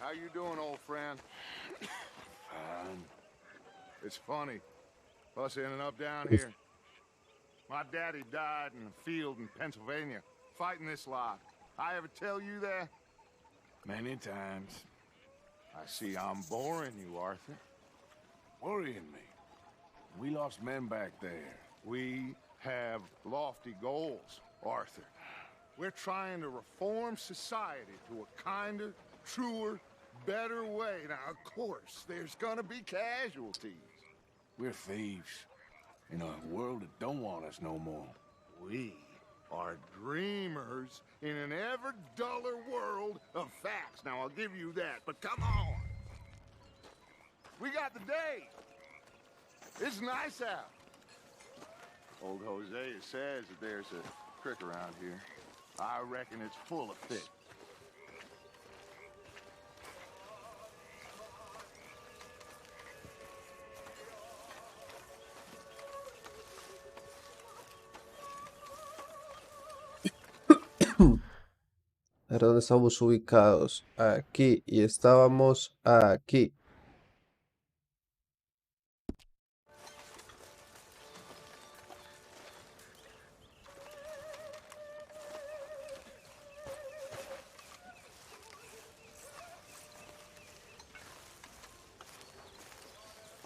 How you doing, old friend? Fine. It's funny, us ending up down here. My daddy died in a field in Pennsylvania, fighting this lot. I ever tell you that? Many times. I see I'm boring you, Arthur. Worrying me. We lost men back there. We have lofty goals, Arthur. We're trying to reform society to a kinder, truer, better way. Now, of course, there's gonna be casualties. We're thieves. In a world that don't want us no more. We are dreamers in an ever duller world of facts. Now, I'll give you that, but come on. We got the day. It's nice out. Old Hosea says that there's a creek around here. I reckon it's full of fish. A ver dónde estamos ubicados. Aquí. Y estábamos aquí.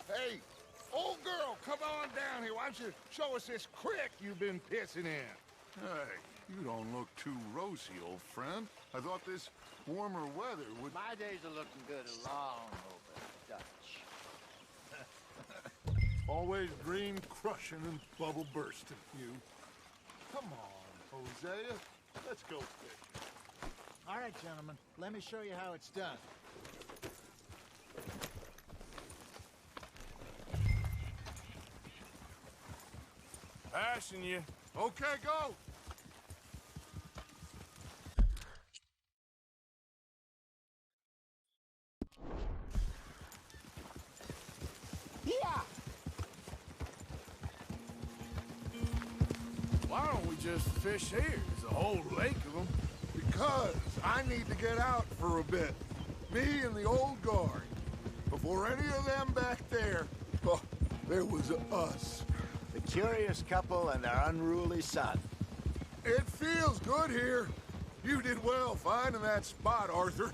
Hey, old girl, come on down here. Why don't you show us this creek you've been pissing in? Hey, you don't look too rosy, old friend. I thought this warmer weather would... My days are looking good along over Dutch. Always dream crushing and bubble bursting, you. Come on, Hosea. Let's go fishing. All right, gentlemen, let me show you how it's done. Passing you. Okay, go. Yeah. Why don't we just fish here? There's a whole lake of them. Because I need to get out for a bit. Me and the old guard. Before any of them back there, oh, there was us. The curious couple and their unruly son. It feels good here. You did well finding that spot, Arthur.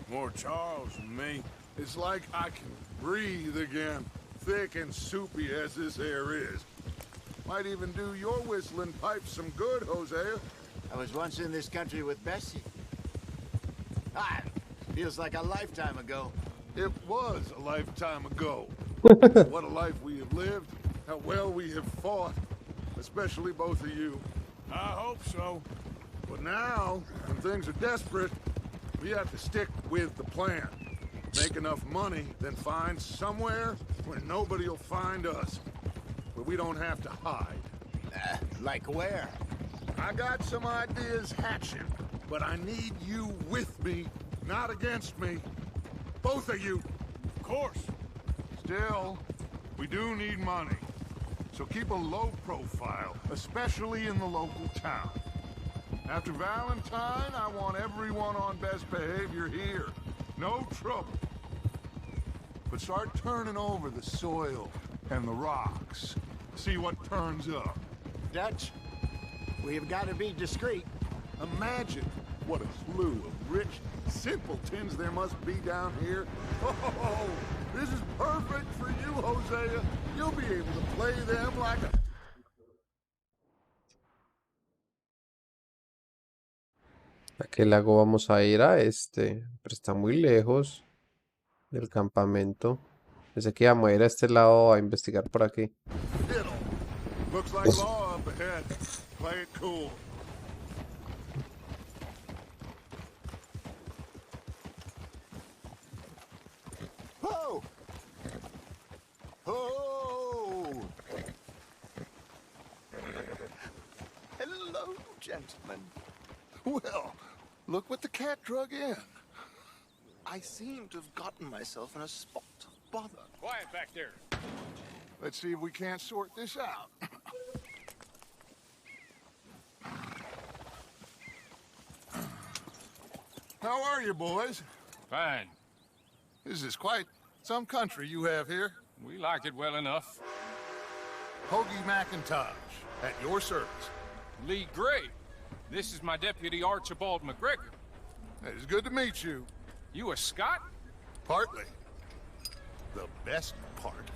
More Charles than me. It's like I can breathe again, thick and soupy as this air is. Might even do your whistling pipes some good, Hosea. I was once in this country with Bessie. Ah, feels like a lifetime ago. It was a lifetime ago. What a life we have lived, how well we have fought, especially both of you. I hope so. But now, when things are desperate, we have to stick with the plan. Make enough money, then find somewhere where nobody will find us. Where we don't have to hide. Like where? I got some ideas hatching, but I need you with me, not against me. Both of you. Of course. Still, we do need money. So keep a low profile, especially in the local town. After Valentine, I want everyone on best behavior here. No trouble. But start turning over the soil and the rocks. See what turns up. Dutch, we've got to be discreet. Imagine what a slew of rich simpletons there must be down here. Oh, this is perfect for you, Hosea. You'll be able to play them like a... ¿A qué lago vamos a ir? A este. Pero está muy lejos del campamento. Pensé que íbamos a ir a este lado a investigar por aquí. Fiddle. Looks like law up ahead. Play it cool. Whoa! Oh! Hello, gentlemen. Well, look what the cat drug in. I seem to have gotten myself in a spot of bother. Quiet back there. Let's see if we can't sort this out. How are you, boys? Fine. This is quite some country you have here. We like it well enough. Hoagie McIntosh, at your service. Lee Gray. This is my deputy Archibald McGregor. It's good to meet you. You a Scot? Partly. The best part.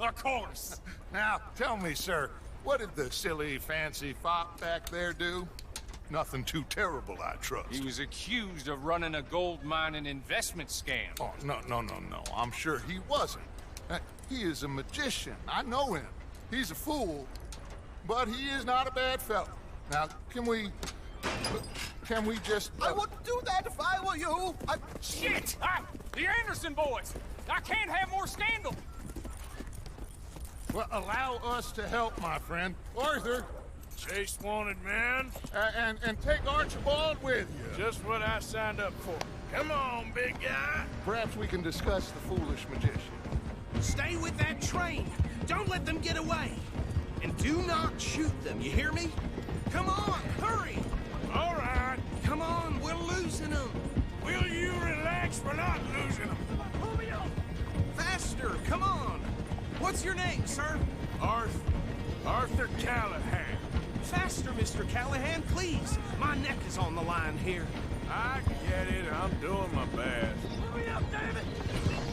Of course. Now, tell me, sir, what did the silly, fancy fop back there do? Nothing too terrible, I trust. He was accused of running a gold mining investment scam. Oh, no. I'm sure he wasn't. He is a magician. I know him. He's a fool, but he is not a bad fellow. Now, can we just... I wouldn't do that if I were you. Shit! The Anderson boys! I can't have more scandal! Well, allow us to help, my friend. Arthur, Chase wanted man. and take Archibald with you. Just what I signed up for. Come on, big guy. Perhaps we can discuss the foolish magician. Stay with that train. Don't let them get away. And do not shoot them, you hear me? Come on, hurry! All right. Come on, we're losing them. Will you relax? We're not losing them. Pull me up! Faster, come on! What's your name, sir? Arthur Callahan. Faster, Mr. Callahan, please. My neck is on the line here. I get it. I'm doing my best. Hurry up, damn it!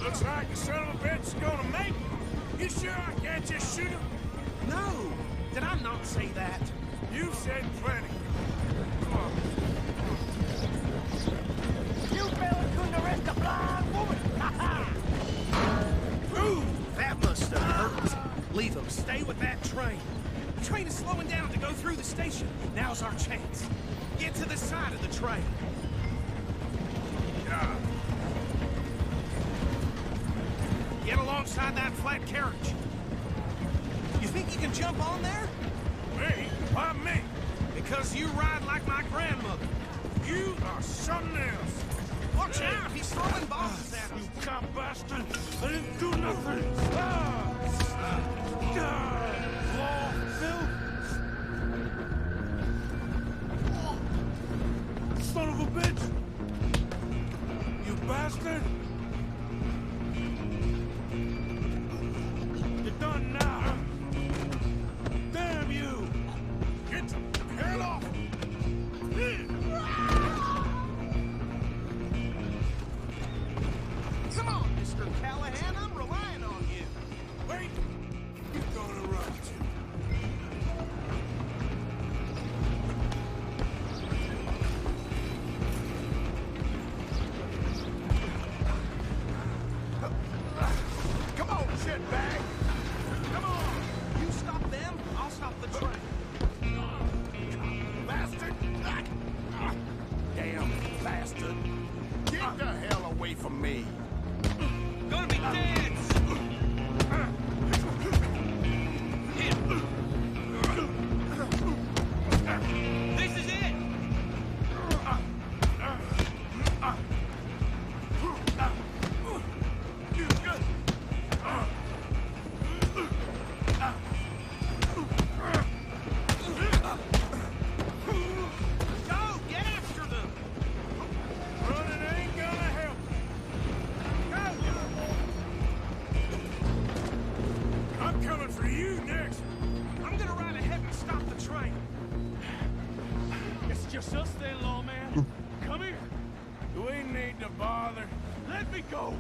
Looks like the son of a bitch is gonna make it. You sure I can't just shoot him? No! Did I not say that? You said plenty. Come on. You fellas couldn't arrest a blind woman! Ooh, that must have hurt. Leave them. Stay with that train. The train is slowing down to go through the station. Now's our chance. Get to the side of the train. Yeah. Get alongside that flat carriage. You think you can jump on there? Me? Why me? Because you ride like my grandmother. You are something else. Watch out! He's throwing bombs at us. You cop bastard! I didn't do nothing! Law, Phil! Son of a bitch! You bastard! You're done now! Damn you! Get the hell off! Come on, Mr. Callahan, I'm relying on you. Wait! You're gonna run to. Come on, shitbag! Come on! You stop them, I'll stop the train. Bastard! Damn bastard! Get the hell away from me! Gonna be dead! This is it! Go! Get after them! Running ain't gonna help. I'm coming for you next. I'm gonna ride ahead and stop the train. It's just us then, lawman. Come here. We need to bother. Let me go.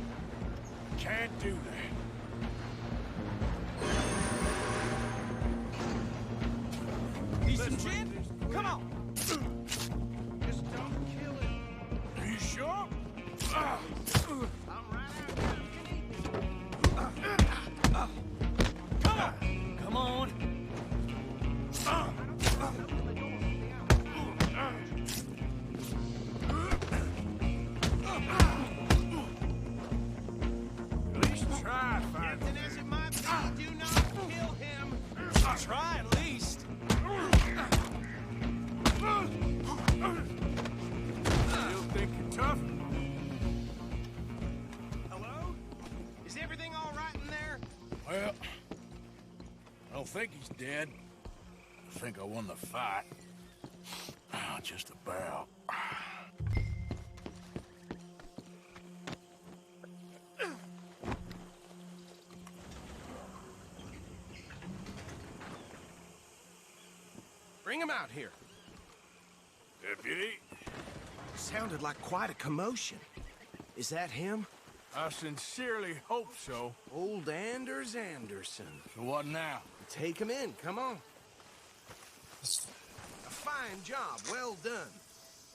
Can't do that. Need some gin? Come on! Just don't kill him. Are you sure? I'm right after you. Come on! Come on. At least try, Captain, as it might be, do not kill him. Try at least. Still think you're tough? Hello? Is everything all right in there? Well, I don't think he's dead. I think I won the fight. Just about. Bring him out here. Deputy, Sounded like quite a commotion. Is that him? I sincerely hope so. Old Anders Anderson. So what now? Take him in, come on. A fine job, well done.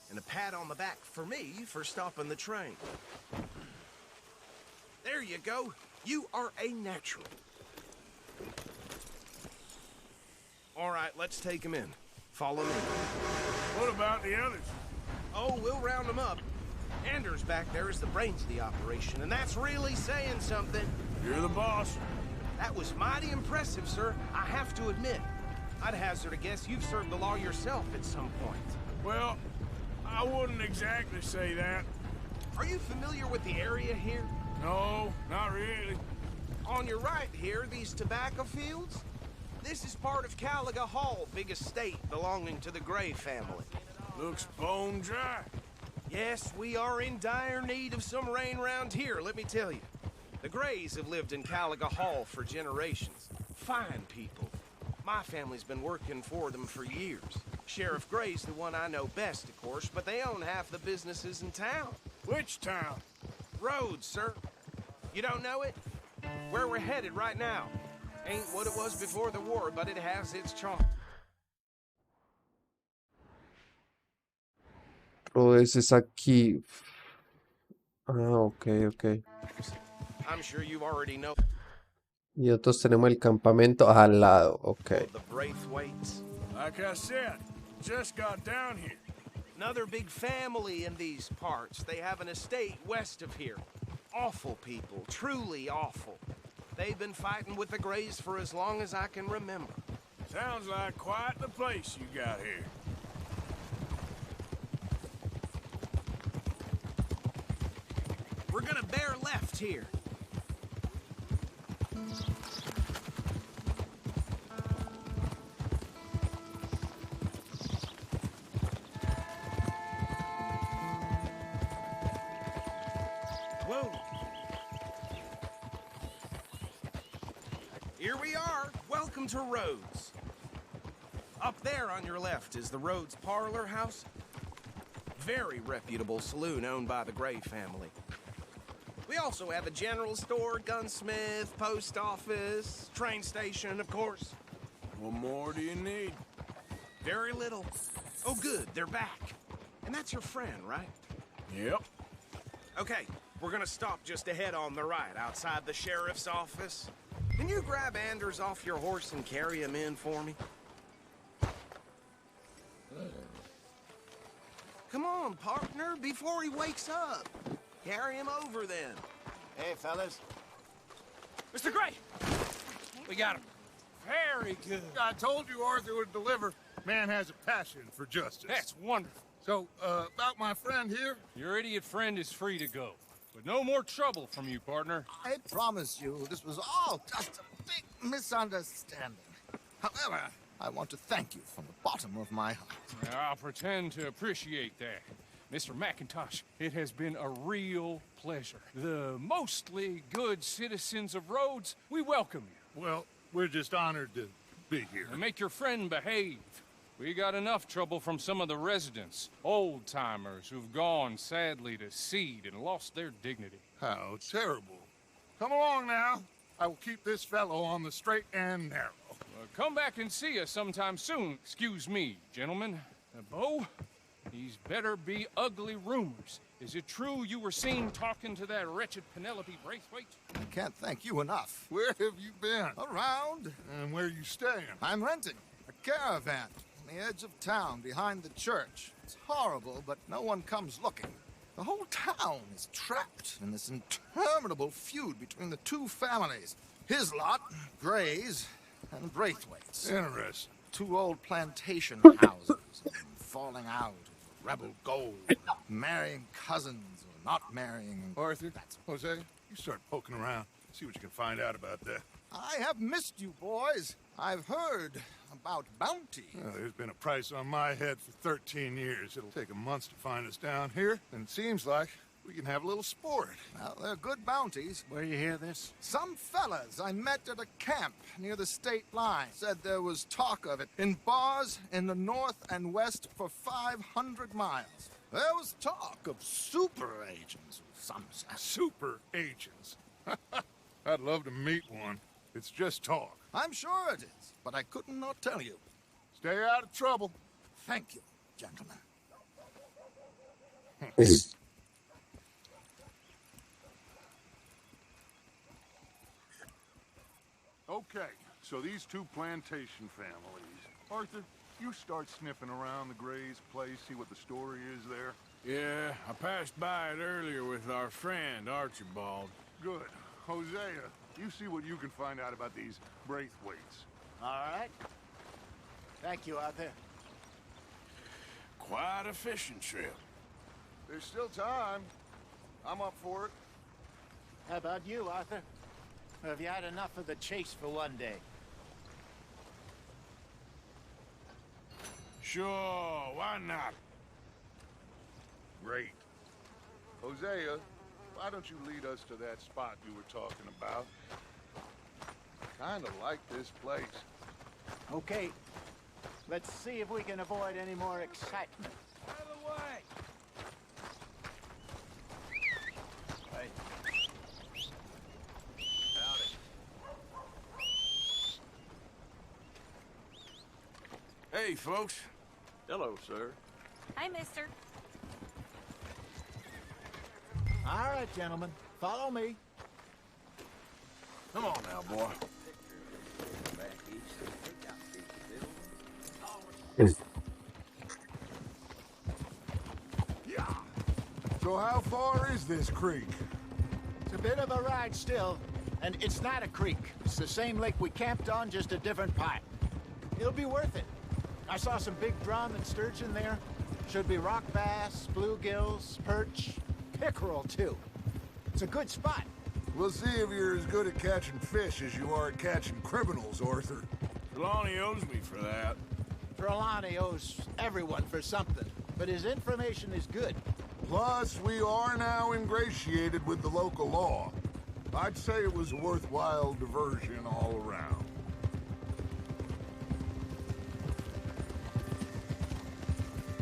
And a pat on the back for me for stopping the train. There you go. You are a natural. All right, let's take him in. Follow me. What about the others? Oh, we'll round them up. Anders back there is the brains of the operation, and that's really saying something. You're the boss. That was mighty impressive, sir. I have to admit. I'd hazard a guess you've served the law yourself at some point. Well, I wouldn't exactly say that. Are you familiar with the area here? No, not really. On your right here, these tobacco fields? This is part of Caliga Hall, big estate belonging to the Gray family. Looks bone dry. Yes, we are in dire need of some rain round here, let me tell you. The Grays have lived in Caliga Hall for generations. Fine people. My family's been working for them for years. Sheriff Gray's the one I know best, of course, but they own half the businesses in town. Which town? Rhodes, sir. You don't know it? Where we're headed right now. Ain't what it was before the war, but it has its charm. Rhodes es aquí. Ah, ok, ok. I'm sure you already know Y nosotros tenemos el campamento al lado, ok. the Braithwaites. Like I said, just got down here. Another big family in these parts. They have an estate west of here. Awful people, truly awful. They've been fighting with the Grays for as long as I can remember. Sounds like quite the place you got here. We're gonna bear left here. Whoa. Here we are. Welcome to Rhodes. Up there on your left is the Rhodes Parlor House. Very reputable saloon owned by the Gray family. We also have a general store, gunsmith, post office, train station, of course. What more do you need? Very little. Oh, good, they're back. And that's your friend, right? Yep. Okay, we're gonna stop just ahead on the right, outside the sheriff's office. Can you grab Anders off your horse and carry him in for me? Come on, partner, before he wakes up. Carry him over, then. Hey, fellas. Mr. Gray! We got him. Very good. I told you Arthur would deliver. Man has a passion for justice. That's wonderful. So, about my friend here? Your idiot friend is free to go. But no more trouble from you, partner. I promise you, this was all just a big misunderstanding. However, I want to thank you from the bottom of my heart. I'll pretend to appreciate that. Mr. McIntosh, it has been a real pleasure. The mostly good citizens of Rhodes, we welcome you. Well, we're just honored to be here. And make your friend behave. We got enough trouble from some of the residents, old-timers who've gone, sadly, to seed and lost their dignity. How terrible. Come along now. I will keep this fellow on the straight and narrow. Come back and see us sometime soon. Excuse me, gentlemen. Bo, these better be ugly rumors. Is it true you were seen talking to that wretched Penelope Braithwaite? I can't thank you enough. Where have you been? Around, And where you staying? I'm renting a caravan on the edge of town behind the church. It's horrible, but no one comes looking. The whole town is trapped in this interminable feud between the two families. His lot, Gray's, and Braithwaite's. Interesting. Two old plantation houses falling out of rebel gold, marrying cousins or not marrying. Arthur, Jose, you start poking around. See what you can find out about that. I have missed you, boys. I've heard about bounty. Well, there's been a price on my head for 13 years. It'll take a month to find us down here, and it seems like We can have a little sport. Well, they're good bounties. Where you hear this? Some fellas I met at a camp near the state line said there was talk of it in bars in the north and west for 500 miles. There was talk of super agents of some sense. Super agents. I'd love to meet one. It's just talk. I'm sure it is, but I couldn't not tell you. Stay out of trouble. Thank you, gentlemen. Okay, so these two plantation families. Arthur, you start sniffing around the Gray's place, see what the story is there. Yeah, I passed by it earlier with our friend, Archibald. Good. Hosea, you see what you can find out about these Braithwaites. All right. Thank you, Arthur. Quite a fishing trip. There's still time. I'm up for it. How about you, Arthur? Or have you had enough of the chase for one day? Sure, why not? Great. Hosea, why don't you lead us to that spot you were talking about? Kinda like this place. Okay. Let's see if we can avoid any more excitement. Out of the way! Hey, folks. Hello, sir. Hi, mister. All right, gentlemen. Follow me. Come on now, boy. So how far is this creek? It's a bit of a ride still, and it's not a creek. It's the same lake we camped on, just a different part. It'll be worth it. I saw some big drum and sturgeon there. Should be rock bass, bluegills, perch, pickerel too. It's a good spot. We'll see if you're as good at catching fish as you are at catching criminals, Arthur. Trelawney owes me for that. Trelawney owes everyone for something, but his information is good. Plus, we are now ingratiated with the local law. I'd say it was a worthwhile diversion all around.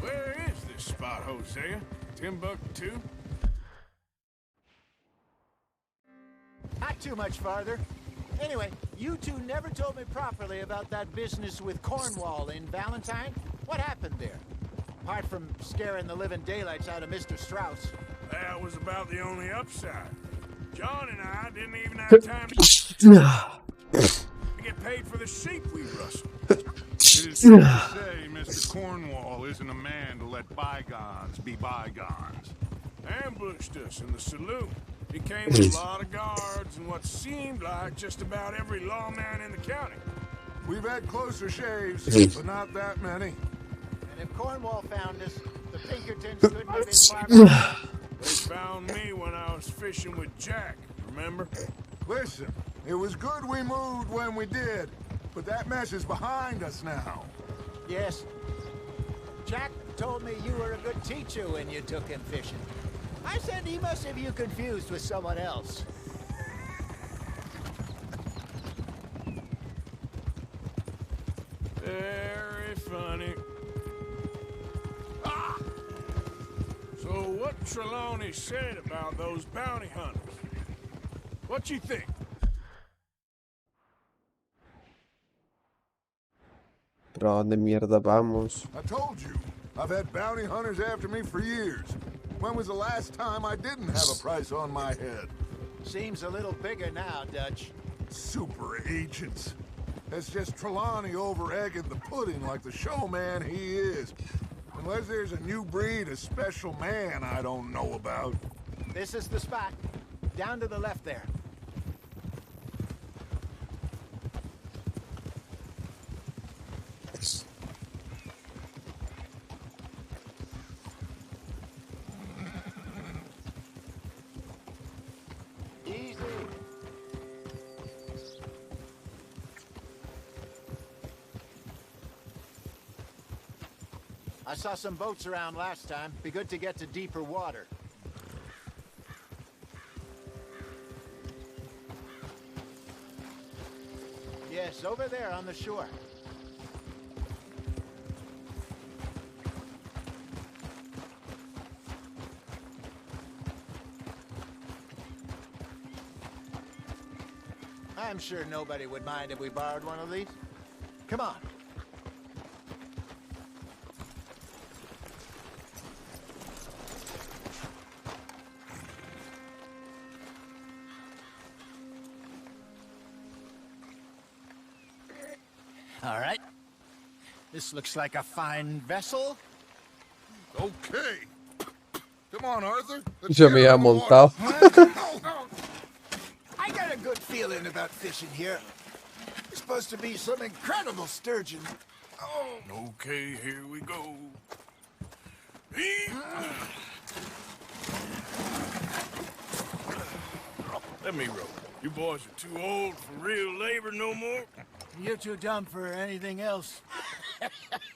Where is this spot, Hosea? Timbuktu? Not too much farther. Anyway, you two never told me properly about that business with Cornwall in Valentine. What happened there? Apart from scaring the living daylights out of Mr. Strauss. That was about the only upside. John and I didn't even have time to get paid for the sheep we rustled. It is true to say Mr. Cornwall isn't a man to let bygones be bygones. Ambushed us in the saloon. He came with a lot of guards and what seemed like just about every lawman in the county. We've had closer shaves, but not that many. And if Cornwall found us, the Pinkertons couldn't have been far. They found me when I was fishing with Jack, remember? Listen, it was good we moved when we did, but that mess is behind us now. Yes. Jack told me you were a good teacher when you took him fishing. I said he must have you confused with someone else. Very funny. Ah! So what Trelawney said about those bounty hunters? What you think? Pero ¿a dónde mierda vamos? I told you, I've had bounty hunters after me for years. When was the last time I didn't have a price on my head? Seems a little bigger now, Dutch. Super agents. That's just Trelawney over-egging the pudding like the showman he is. Unless there's a new breed of special man I don't know about. This is the spot. Down to the left there. Easy. I saw some boats around last time. Be good to get to deeper water. Yes, over there on the shore. I'm sure nobody would mind if we borrowed one of these. Come on. All right. This looks like a fine vessel. Okay. Come on, Arthur. Let's Se get me her había in the water. montado. I got a good feeling about fishing here. There's supposed to be some incredible sturgeon. Okay, here we go. Let me row. You boys are too old for real labor no more. You're too dumb for anything else.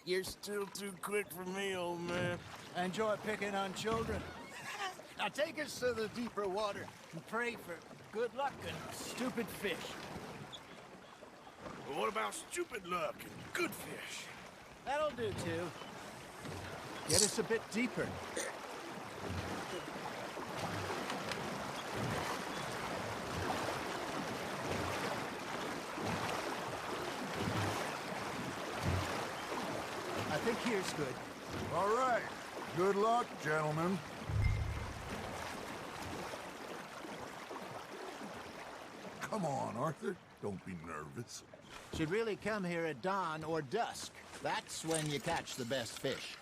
You're still too quick for me, old man. I enjoy picking on children. Now take us to the deeper water and pray for good luck and stupid fish. But what about stupid luck and good fish? That'll do too. Get us a bit deeper. I think here's good. All right. Good luck, gentlemen. Come on, Arthur. Don't be nervous. Should really come here at dawn or dusk. That's when you catch the best fish.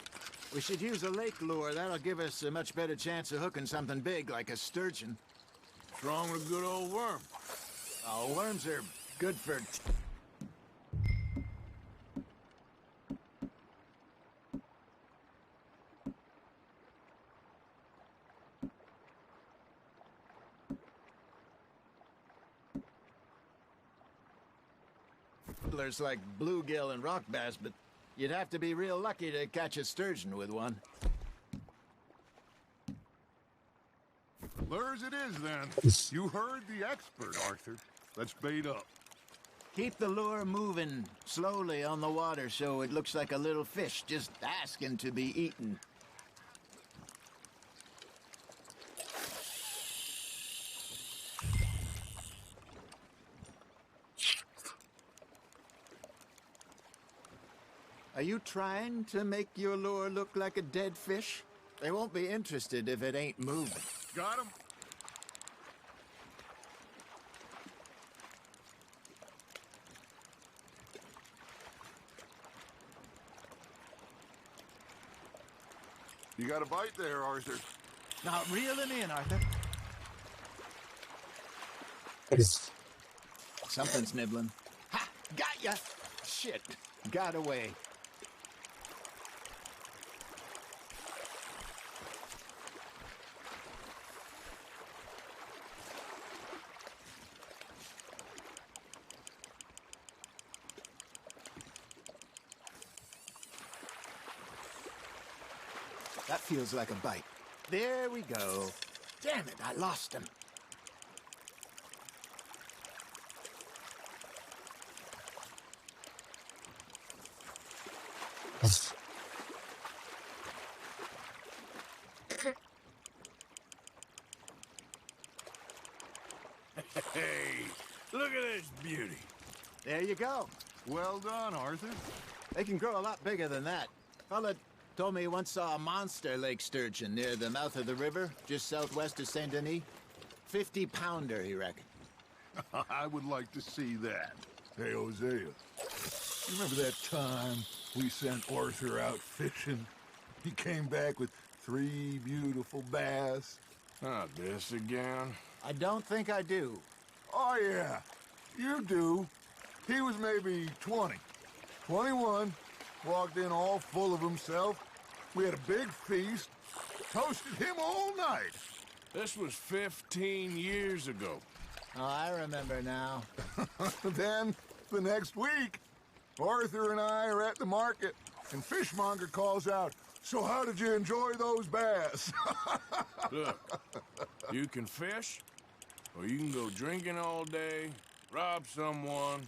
We should use a lake lure. That'll give us a much better chance of hooking something big like a sturgeon. What's wrong with a good old worm? Oh, worms are good for... like bluegill and rock bass, but you'd have to be real lucky to catch a sturgeon with one. Lures it is, then. You heard the expert, Arthur. Let's bait up. Keep the lure moving slowly on the water so it looks like a little fish just asking to be eaten. Are you trying to make your lure look like a dead fish? They won't be interested if it ain't moving. Got him. You got a bite there, Arthur. Now reel him in, Arthur. Something's nibbling. Ha! Got ya! Shit. Got away. That feels like a bite. There we go. Damn it, I lost him. Hey, look at this beauty. There you go. Well done, Arthur. They can grow a lot bigger than that. Fella told me he once saw a monster lake sturgeon near the mouth of the river, just southwest of Saint Denis. 50-pounder, he reckoned. I would like to see that. Hey, Hosea. Remember that time we sent Arthur out fishing? He came back with 3 beautiful bass. Not this again. I don't think I do. Oh, yeah. You do. He was maybe 20. 21. Walked in all full of himself. We had a big feast. Toasted him all night. This was 15 years ago. Oh, I remember now. Then, the next week, Arthur and I are at the market, and Fishmonger calls out, "So how did you enjoy those bass?" Look, you can fish, or you can go drinking all day, rob someone,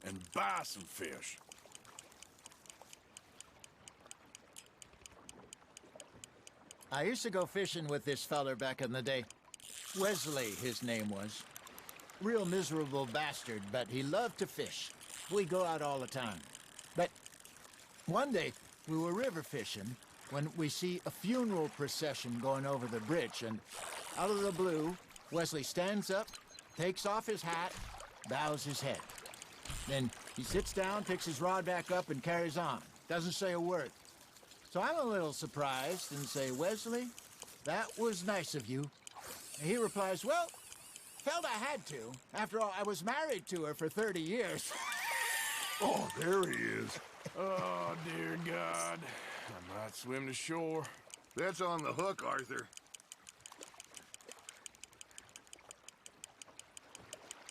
and buy some fish. I used to go fishing with this feller back in the day. Wesley, his name was. Real miserable bastard, but he loved to fish. We go out all the time. But one day, we were river fishing when we see a funeral procession going over the bridge, and out of the blue, Wesley stands up, takes off his hat, bows his head. Then he sits down, picks his rod back up, and carries on. Doesn't say a word. So I'm a little surprised and say, Wesley, that was nice of you. And he replies, well, felt I had to. After all, I was married to her for 30 years. Oh, there he is. Oh, dear God. I might swim to shore. That's on the hook, Arthur.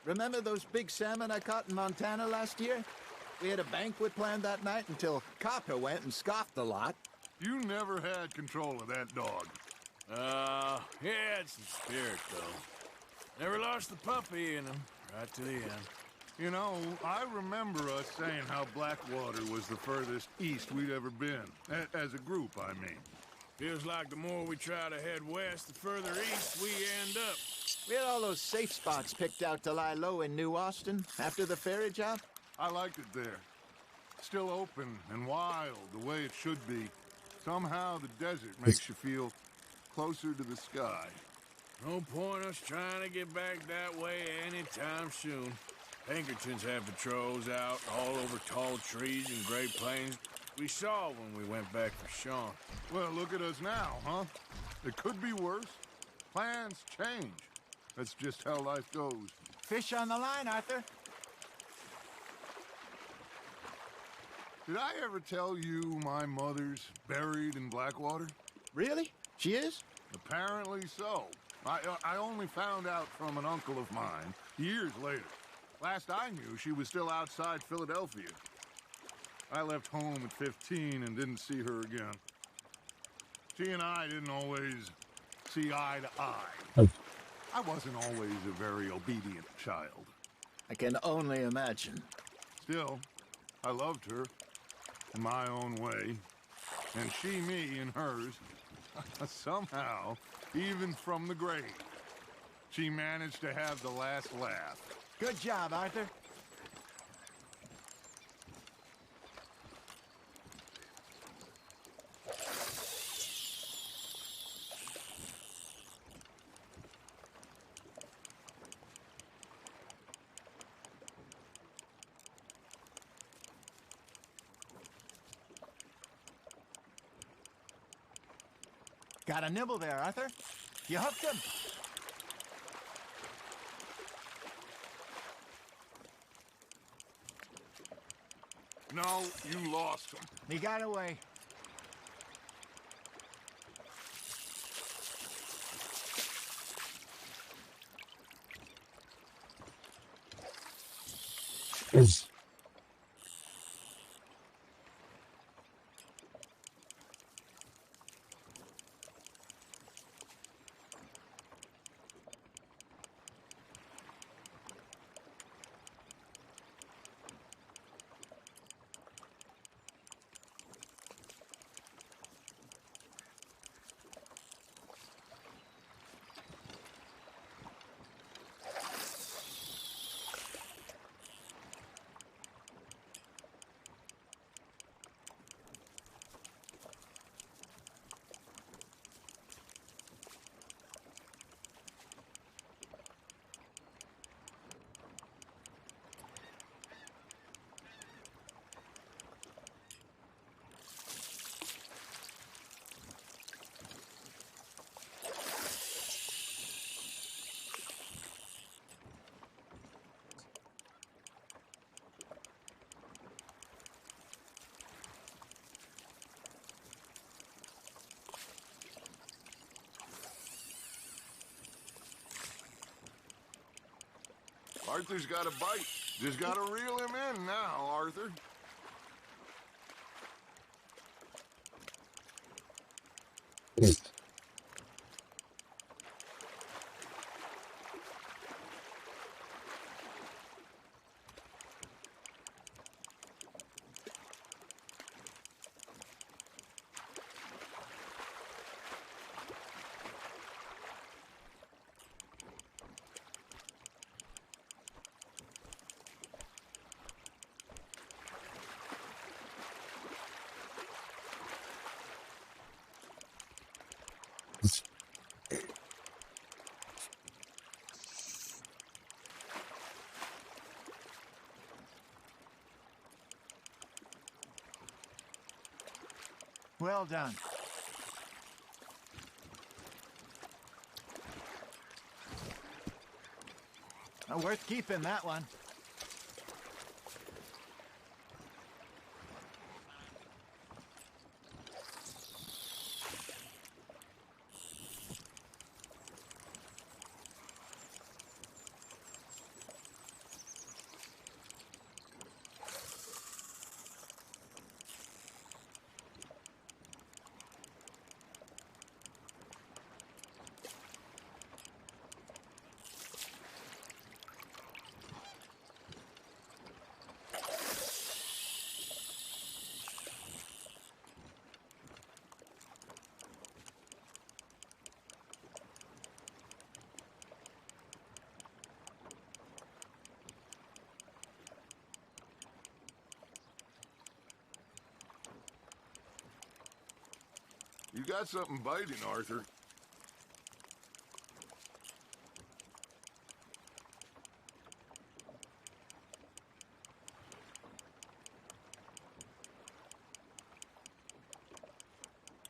Remember those big salmon I caught in Montana last year? We had a banquet planned that night until Copper went and scoffed the lot. You never had control of that dog. He had some spirit, though. Never lost the puppy in him, right to the end. You know, I remember us saying how Blackwater was the furthest east we'd ever been. As a group, I mean. Feels like the more we try to head west, the further east we end up. We had all those safe spots picked out to lie low in New Austin after the ferry job. I liked it there. Still open and wild, the way it should be. Somehow the desert makes you feel closer to the sky. No point us trying to get back that way anytime soon. Pinkertons have patrols out all over tall trees and Great Plains. We saw when we went back for Sean. Well, look at us now, huh? It could be worse. Plans change. That's just how life goes. Fish on the line, Arthur. Did I ever tell you my mother's buried in Blackwater? Really? She is? Apparently so. I only found out from an uncle of mine years later. Last I knew, she was still outside Philadelphia. I left home at 15 and didn't see her again. She and I didn't always see eye to eye. I wasn't always a very obedient child. I can only imagine. Still, I loved her in my own way, and she me in hers. Somehow, even from the grave, she managed to have the last laugh. Good job, Arthur. Got a nibble there, Arthur. You hooked him. No, you lost him. He got away. Arthur's got a bite. Just gotta reel him in now, Arthur. Well done. Worth keeping, that one. You got something biting, Arthur.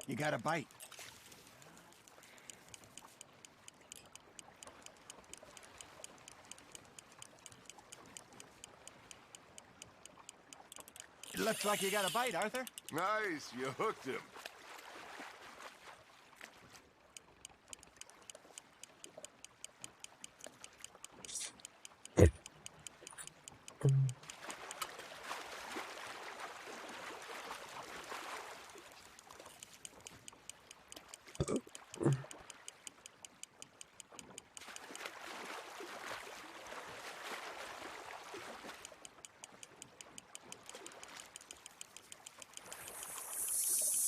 You got a bite. It looks like you got a bite, Arthur. Nice, you hooked him.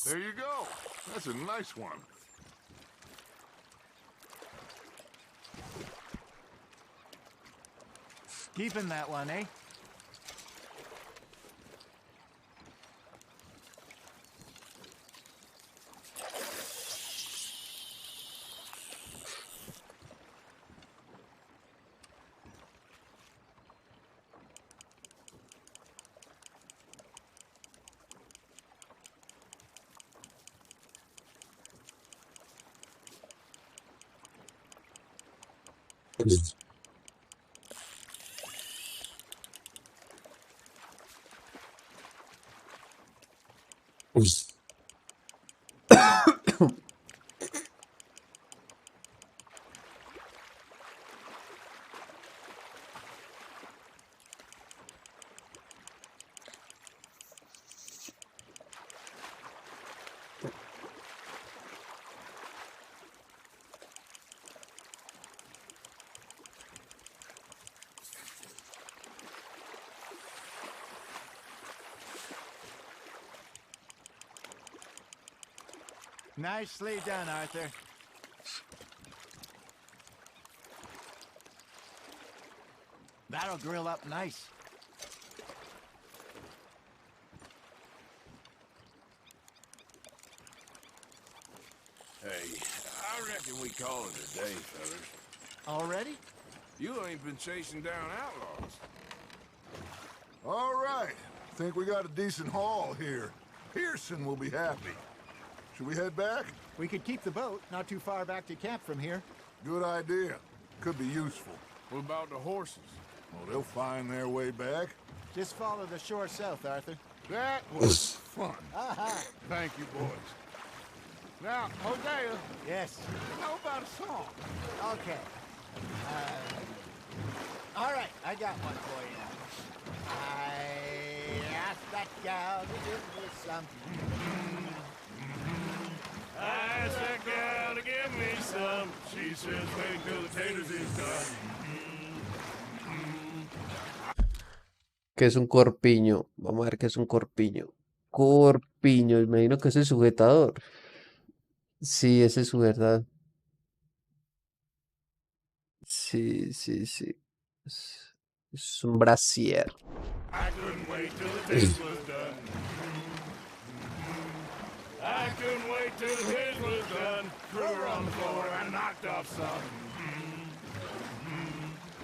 There you go. That's a nice one. Keeping that one, eh? Nicely done, Arthur. That'll grill up nice. Hey, I reckon we call it a day, fellas. Already? You ain't been chasing down outlaws. All right. Think we got a decent haul here. Pearson will be happy. Should we head back? We could keep the boat not too far back to camp from here. Good idea. Could be useful. What about the horses? Well, they'll find their way back. Just follow the shore south, Arthur. That was fun. Aha! Thank you, boys. Now, Hosea, Yes. how about a song? Okay. All right, I got one for you. I asked that gal to give me some. I asked that gal to give me some. She says, wait till the taters is done. ¿Qué es un corpiño? Vamos a ver qué es un corpiño. Corpiño, imagino que es el sujetador. Sí, ese es su verdad. Sí, sí, sí. Es un brasier. I couldn't wait till the taste was done. I couldn't wait till the taste was done. Threw her on the floor and knocked off some.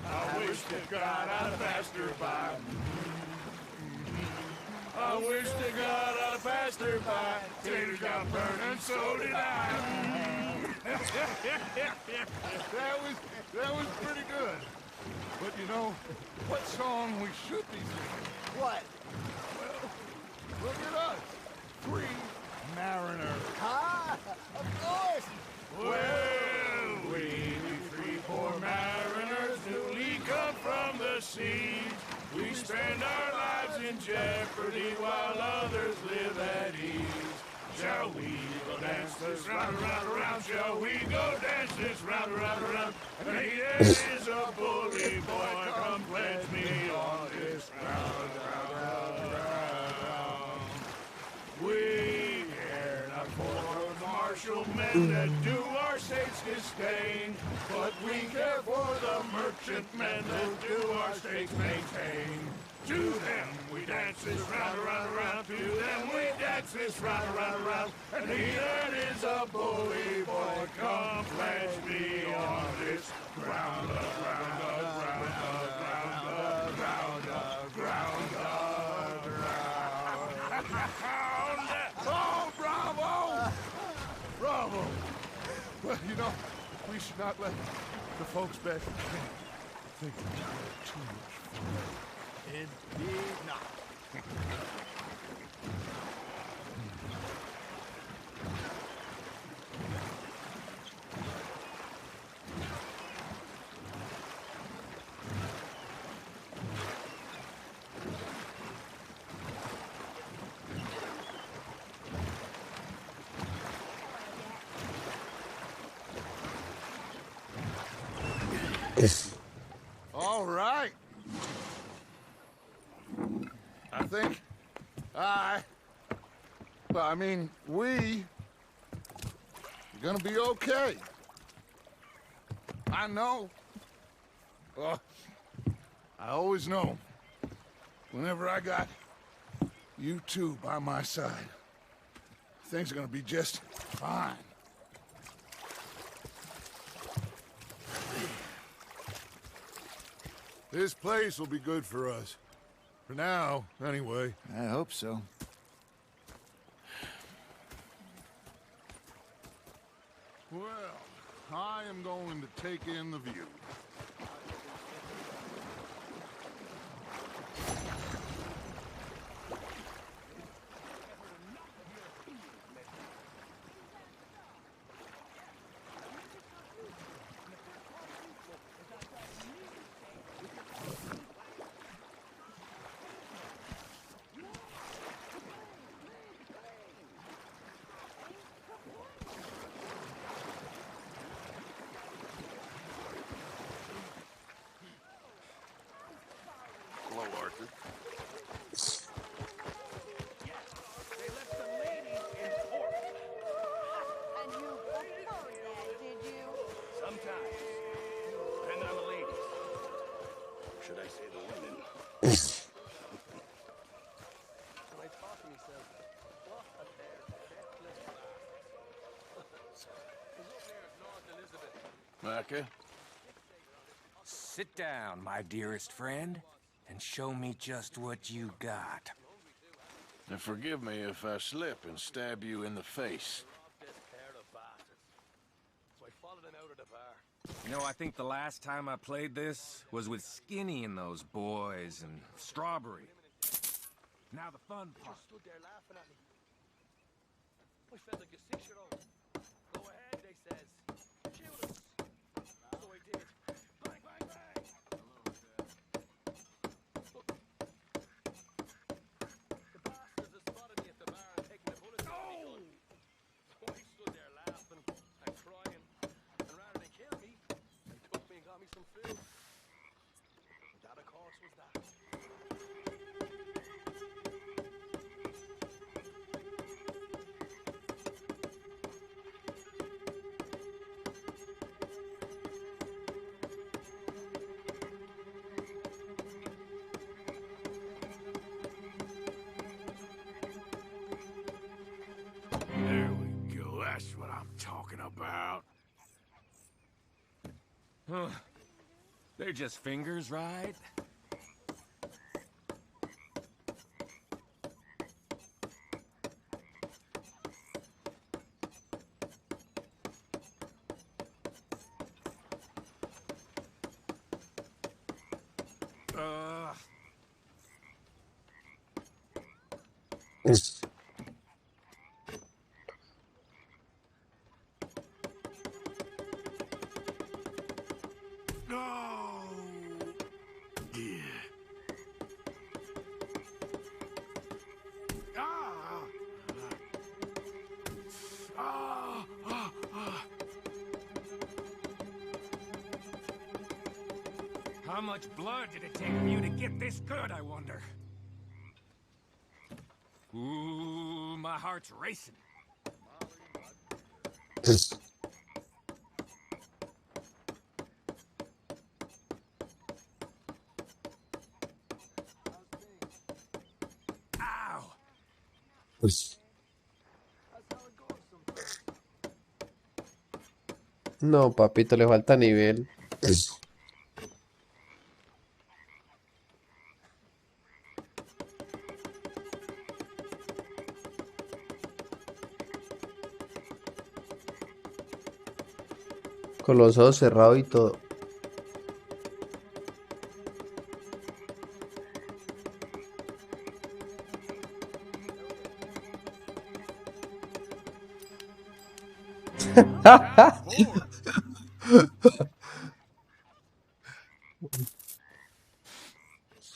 I wish to God I'd passed her by. I wish to God I'd have passed her by. Taters got burned and so did I. That was pretty good. But you know, what song we should be singing? What? Well, look at us. 3 mariners. Ah, of course. Well, we 3 poor mariners newly come from the seas. We spend our lives in jeopardy while others live at ease. Shall we go dance this round, around, around? Shall we go dance this round, around, around? And he is a bully boy, come pledge me on this round, round, round. We care not for the martial men that do our states disdain, but we care for the merchantmen that do our states maintain. To them we dance this round, around, around. To them we dance this round, around, around. And he that is a bully boy, come pledge me on this ground, ground, ground, ground, ground, ground, ground. Oh, bravo! Bravo! Well, you know, we should not let the folks back in camp think we're too much fun. Indeed not. All right. I think we are gonna be okay. I know. Well, I always know. Whenever I got you two by my side, things are gonna be just fine. This place will be good for us. For now, anyway. I hope so. Well, I am going to take in the view. Hello, Arthur. They left the ladies in port. And you preferred that, did you? Sometimes. Depending on the ladies. Or should I say the women? When I talk to myself, what a pair of feckless bastards. Micah? Sit down, my dearest friend, and show me just what you got. And forgive me if I slip and stab you in the face. This pair of bastards. So I followed them out of the bar. You know, I think the last time I played this was with Skinny and those boys and Strawberry. Now the fun part. Stood there laughing at me. I felt like a 6-year-old. Go ahead, they says. Shoot us. So I did. Bang, bang, bang. The bastards had spotted me at the bar and taken the bullets out of me gun. So I stood there laughing and crying. And rather than kill me, they took me and got me some food. And that, of course, was that. There we go. That's what I'm talking about. Huh. They're just fingers, right? No. Yeah. Ah. Ah. Ah. Ah. How much blood did it take for you to get this good, I wonder? Ooh, my heart's racing. Ow! No, papito, le falta nivel. Con los ojos cerrados y todo.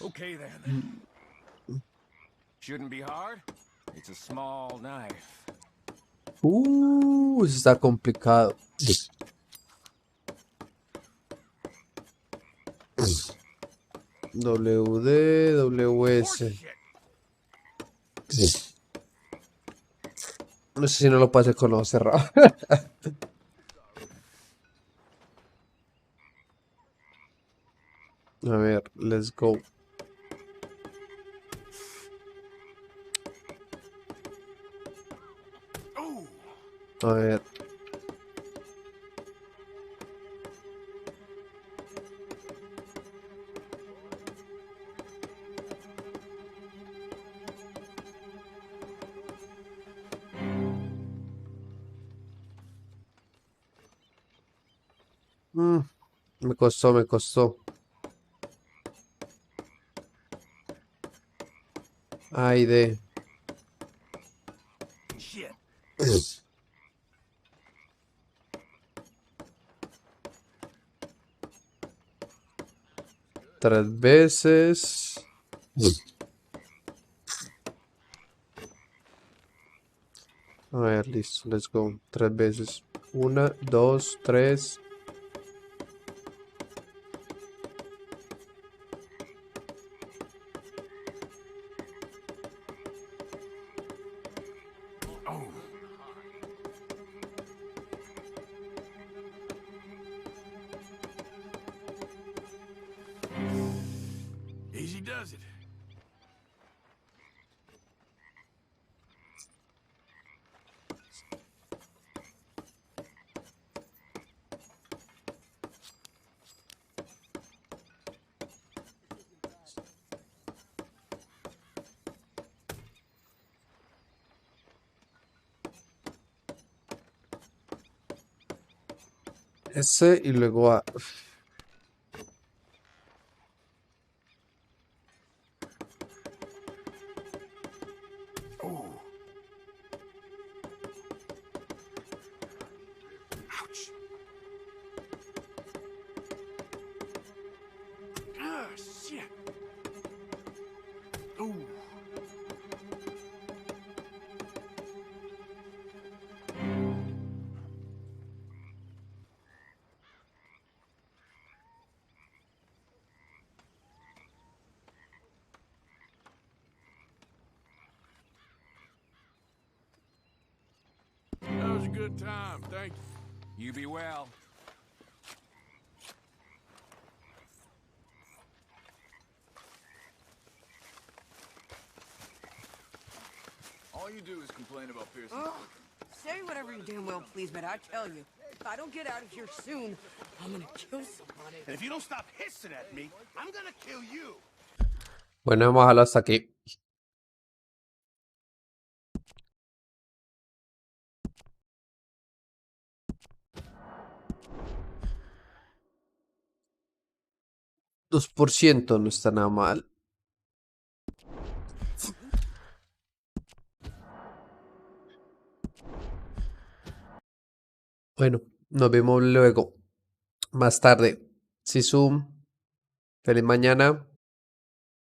Okay then. Shouldn't be hard. It's a small knife. Eso está complicado. WD, WS. No sé si no lo pasé con los cerrados. A ver, let's go. A ver. Me costó, me costó. Ay, de. Shit. Tres veces. A ver, listo, let's go. Tres veces. Una, dos, tres. Easy does it. Ese y luego a. Ouch. Ah, shit. Ooh. That was a good time, thank you. You be well. All you do is complain about Pearson. Oh, say whatever you damn well please, but I tell you, if I don't get out of here soon, I'm gonna kill somebody. And if you don't stop hissing at me, I'm gonna kill you. Bueno, vamos a dejarlo hasta aquí. $2 no está nada mal. Bueno, nos vemos luego, más tarde. Sisu, feliz mañana.